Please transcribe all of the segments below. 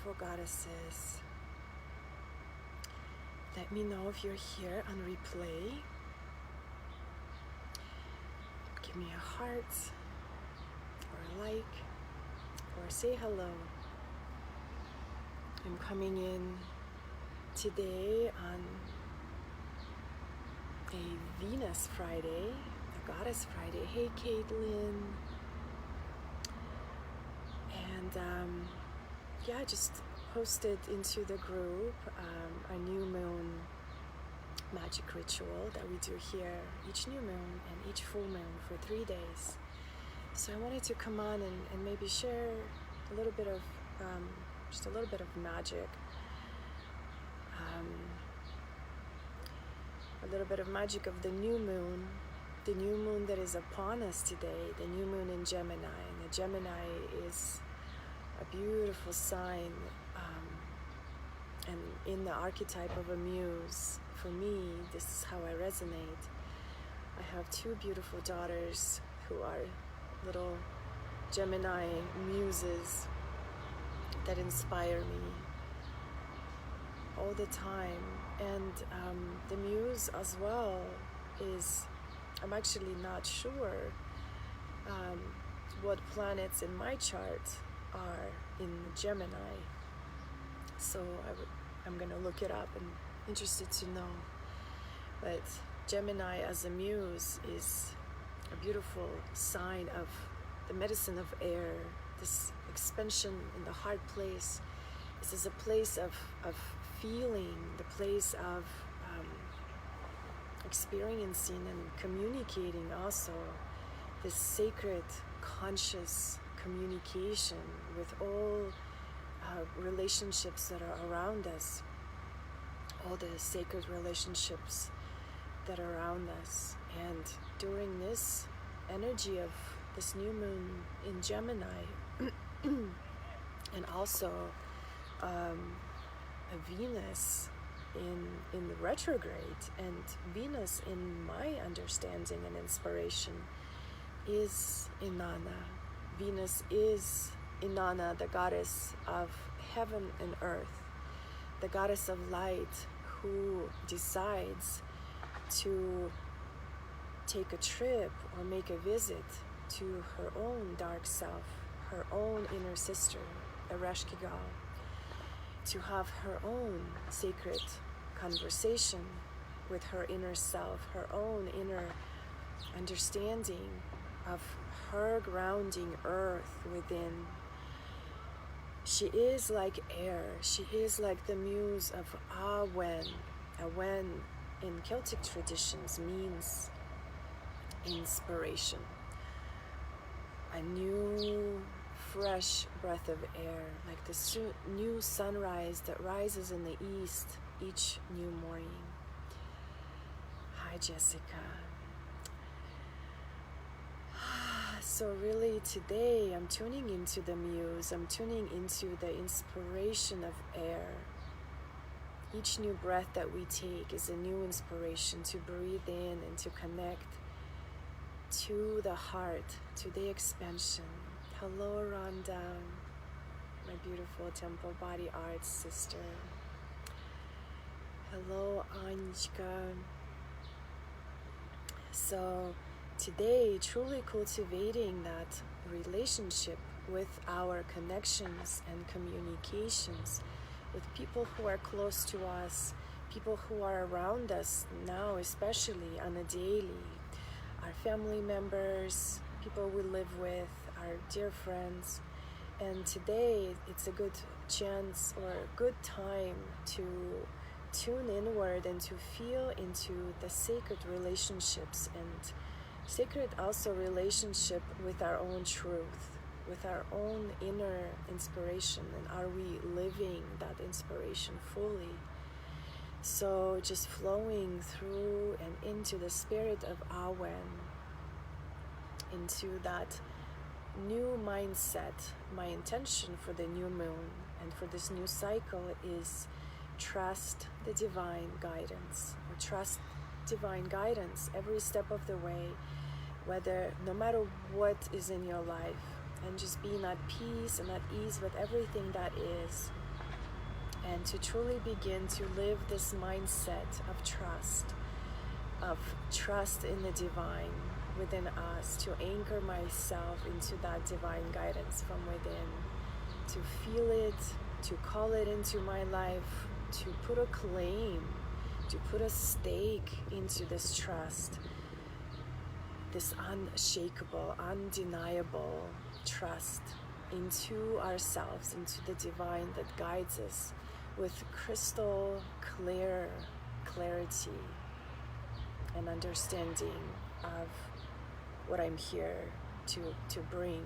beautiful goddesses. Let me know if you're here on replay. Give me a heart, or a like, or say hello. I'm coming in today on a Venus Friday, a Goddess Friday. Hey, Caitlin. And yeah, I just posted into the group our new moon magic ritual that we do here each new moon and each full moon for 3 days. So I wanted to come on and maybe share a little bit of just a little bit of magic, a little bit of magic of the new moon that is upon us today, the new moon in Gemini. And the Gemini is a beautiful sign, and in the archetype of a muse. For me, this is how I resonate. I have 2 beautiful daughters who are little Gemini muses that inspire me all the time. And the muse as well is, I'm actually not sure what planets in my chart are in Gemini. So I'm gonna look it up and interested to know. But Gemini as a muse is a beautiful sign of the medicine of air, this expansion in the heart place. This is a place of feeling, the place of experiencing and communicating also this sacred conscious communication with all relationships that are around us, all the sacred relationships that are around us. And during this energy of this new moon in Gemini, and also a Venus in the retrograde, and Venus, in my understanding and inspiration, is Inanna. Venus is Inanna, the goddess of heaven and earth, the goddess of light, who decides to take a trip or make a visit to her own dark self, her own inner sister, Ereshkigal, to have her own sacred conversation with her inner self, her own inner understanding of her grounding earth within. She is like air. She is like the muse of Awen. Awen in Celtic traditions means inspiration. A new, fresh breath of air, like the new sunrise that rises in the east each new morning. Hi, Jessica. So really today I'm tuning into the muse, I'm tuning into the inspiration of air. Each new breath that we take is a new inspiration to breathe in and to connect to the heart, to the expansion. Hello, Rhonda, my beautiful Temple Body Arts sister. Hello, Anjka. So today, truly cultivating that relationship with our connections and communications with people who are close to us, people who are around us now, especially on a daily, our family members, people we live with, our dear friends. And today it's a good chance or a good time to tune inward and to feel into the sacred relationships, and sacred also relationship with our own truth, with our own inner inspiration, and are we living that inspiration fully? So just flowing through and into the spirit of Awen, into that new mindset. My intention for the new moon and for this new cycle is trust the divine guidance, or trust divine guidance every step of the way, whether, no matter what is in your life, and just being at peace and at ease with everything that is. and to truly begin to live this mindset of trust in the divine within us, to anchor myself into that divine guidance from within, to feel it, to call it into my life, to put a claim, to put a stake into this trust, this unshakable, undeniable trust into ourselves, into the divine that guides us with crystal clear clarity and understanding of what I'm here to bring.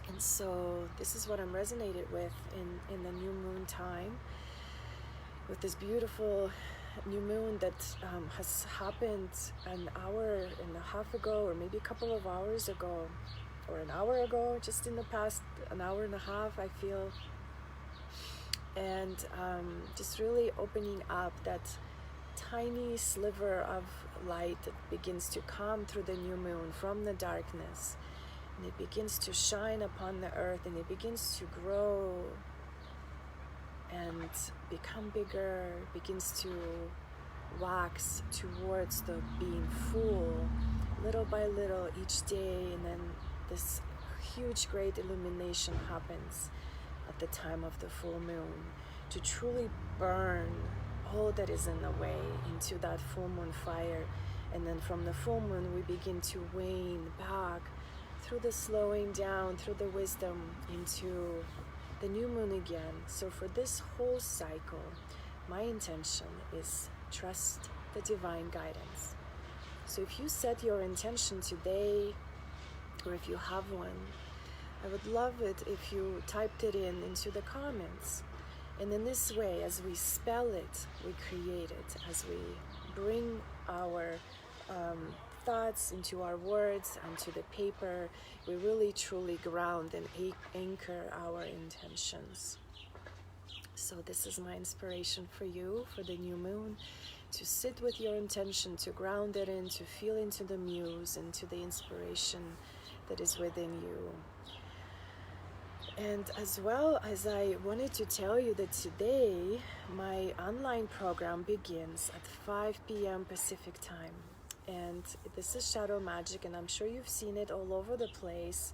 And so this is what I'm resonated with in the new moon time, with this beautiful new moon that has happened an hour and a half ago, or maybe a couple of hours ago, or an hour ago, just in the past an hour and a half, I feel. And just really opening up that tiny sliver of light that begins to come through the new moon from the darkness, and it begins to shine upon the earth, and it begins to grow and become bigger, begins to wax towards the being full, little by little each day. And then this huge great illumination happens at the time of the full moon, to truly burn all that is in the way into that full moon fire. And then from the full moon we begin to wane back through the slowing down, through the wisdom, into the new moon again. So for this whole cycle, my intention is trust the divine guidance. So if you set your intention today, or if you have one, I would love it if you typed it into the comments. And in this way, as we spell it, we create it. As we bring our thoughts into our words, onto the paper, we really truly ground and anchor our intentions. So this is my inspiration for you for the new moon, to sit with your intention, to ground it in, to feel into the muse, into the inspiration that is within you. And as well as I wanted to tell you that today my online program begins at 5 p.m. Pacific time. And this is Shadow Magic, and I'm sure you've seen it all over the place.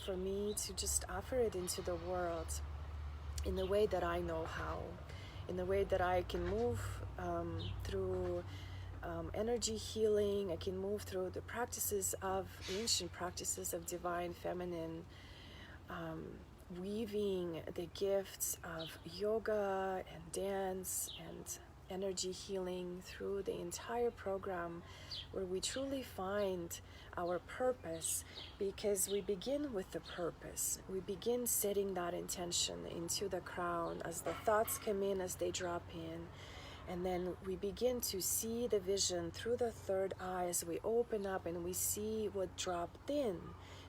For me to just offer it into the world in the way that I know how, in the way that I can move through energy healing. I can move through the practices of ancient practices of divine feminine, weaving the gifts of yoga and dance and energy healing through the entire program, where we truly find our purpose, because we begin with the purpose. We begin setting that intention into the crown as the thoughts come in, as they drop in. And then we begin to see the vision through the third eye as we open up and we see what dropped in.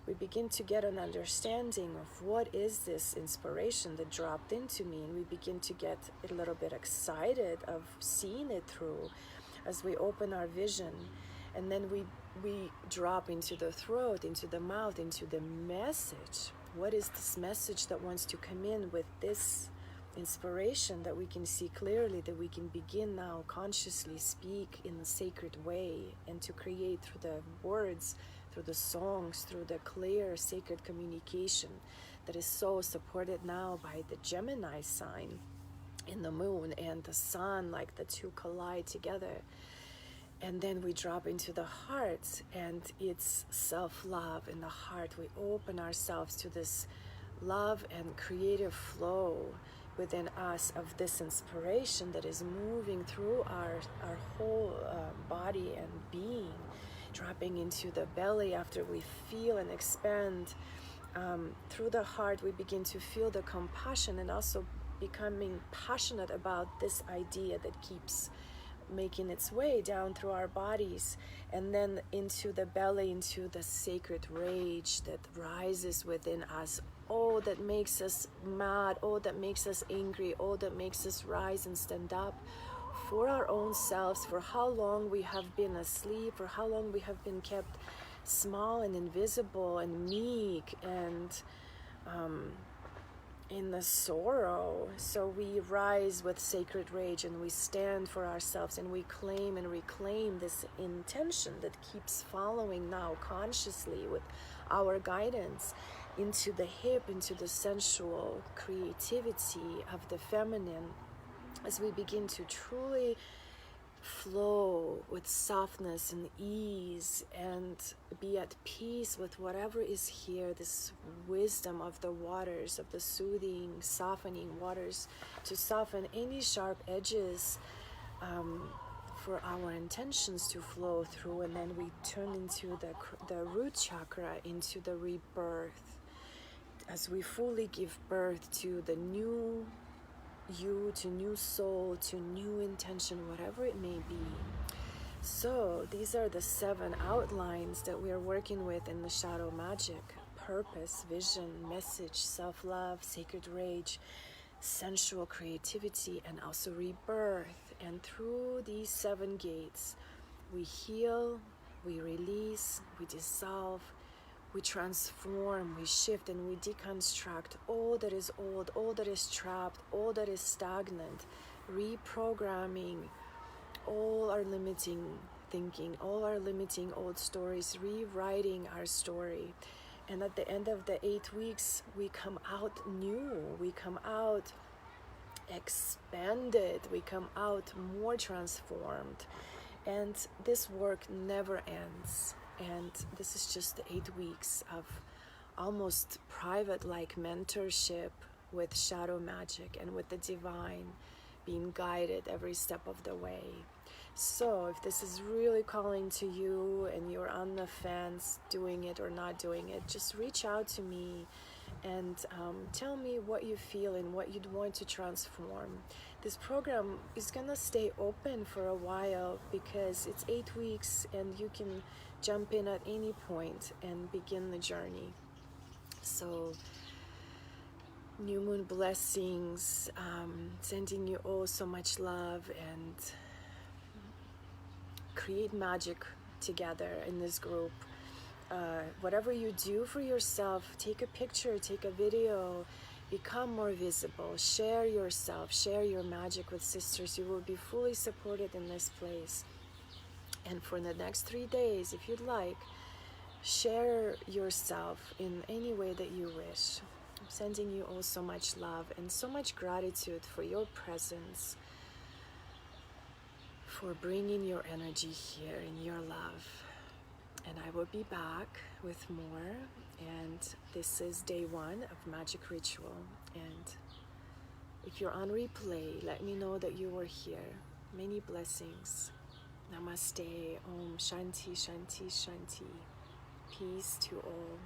We begin to get an understanding of what is this inspiration that dropped into me, and we begin to get a little bit excited of seeing it through as we open our vision. And then we drop into the throat, into the mouth, into the message. What is this message that wants to come in with this inspiration that we can see clearly, that we can begin now consciously speak in a sacred way, and to create through the words, through the songs, through the clear sacred communication that is so supported now by the Gemini sign in the moon and the sun, like the two collide together. And then we drop into the heart, and it's self-love in the heart. We open ourselves to this love and creative flow within us of this inspiration that is moving through our whole body and being, dropping into the belly after we feel and expand. Through the heart, we begin to feel the compassion, and also becoming passionate about this idea that keeps making its way down through our bodies, and then into the belly, into the sacred rage that rises within us. Oh, that makes us mad. Oh, that makes us angry. Oh, that makes us rise and stand up for our own selves, for how long we have been asleep, for how long we have been kept small and invisible and meek and in the sorrow. So we rise with sacred rage and we stand for ourselves and we claim and reclaim this intention that keeps following now consciously with our guidance into the hip, into the sensual creativity of the feminine, as we begin to truly flow with softness and ease and be at peace with whatever is here, this wisdom of the waters, of the soothing, softening waters, to soften any sharp edges, for our intentions to flow through. And then we turn into the root chakra, into the rebirth, as we fully give birth to the new you, to new soul, to new intention, whatever it may be. So these are the 7 outlines that we are working with in the shadow magic: purpose, vision, message, self-love, sacred rage, sensual creativity, and also rebirth. And through these 7 gates, we heal, we release, we dissolve, we transform, we shift, and we deconstruct all that is old, all that is trapped, all that is stagnant, reprogramming all our limiting thinking, all our limiting old stories, rewriting our story. And at the end of the 8 weeks, we come out new, we come out expanded, we come out more transformed. And this work never ends. And this is just the 8 weeks of almost private-like mentorship with shadow magic and with the divine, being guided every step of the way. So if this is really calling to you and you're on the fence, doing it or not doing it, just reach out to me and tell me what you feel and what you'd want to transform. This program is gonna stay open for a while because it's 8 weeks and you can jump in at any point and begin the journey. So new moon blessings, sending you all so much love, and create magic together in this group. Whatever you do for yourself, take a picture, take a video, become more visible, share yourself, share your magic with sisters. You will be fully supported in this place. And for the next 3 days, if you'd like, share yourself in any way that you wish. I'm sending you all so much love and so much gratitude for your presence, for bringing your energy here in your love. And I will be back with more. And this is day 1 of Magic Ritual. And if you're on replay, let me know that you were here. Many blessings. Namaste. Om Shanti, Shanti, Shanti. Peace to all.